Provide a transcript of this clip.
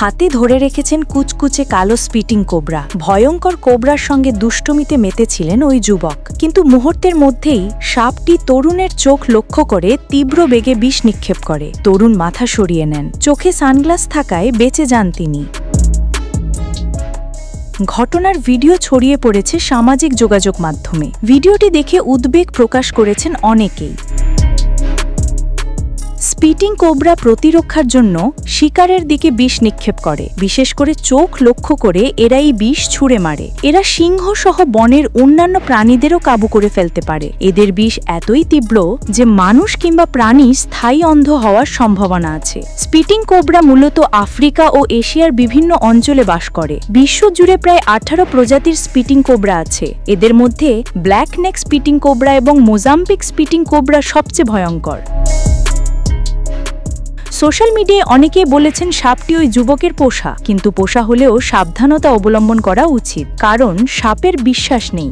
হাতে ধরে রেখেছেন কুচকুচে কালো স্পিটিং কোবরা। ভয়ঙ্কর কোবরার সঙ্গে দুষ্টুমিতে মেতেছিলেন ওই যুবক, কিন্তু মুহূর্তের মধ্যেই সাপটি তরুণের চোখ লক্ষ্য করে তীব্র বেগে বিষ নিক্ষেপ করে। তরুণ মাথা সরিয়ে নেন, চোখে সানগ্লাস থাকায় বেঁচে যান তিনি। ঘটনার ভিডিও ছড়িয়ে পড়েছে সামাজিক যোগাযোগ মাধ্যমে। ভিডিওটি দেখে উদ্বেগ প্রকাশ করেছেন অনেকেই। স্পিটিং কোবরা প্রতিরক্ষার জন্য শিকারের দিকে বিষ নিক্ষেপ করে, বিশেষ করে চোখ লক্ষ্য করে এরা এই বিষ ছুঁড়ে মারে। এরা সিংহ সহ বনের অন্যান্য প্রাণীদেরও কাবু করে ফেলতে পারে। এদের বিষ এতই তীব্র যে মানুষ কিংবা প্রাণী স্থায়ী অন্ধ হওয়ার সম্ভাবনা আছে। স্পিটিং কোবরা মূলত আফ্রিকা ও এশিয়ার বিভিন্ন অঞ্চলে বাস করে। বিশ্বজুড়ে প্রায় 18 প্রজাতির স্পিটিং কোবরা আছে। এদের মধ্যে ব্ল্যাক নেক স্পিটিং কোবরা এবং মোজাম্বিক স্পিটিং কোবরা সবচেয়ে ভয়ঙ্কর। সোশ্যাল মিডিয়ায় অনেকেই বলেছেন সাপটি ওই যুবকের পোষা, কিন্তু পোষা হলেও সাবধানতা অবলম্বন করা উচিত, কারণ সাপের বিশ্বাস নেই।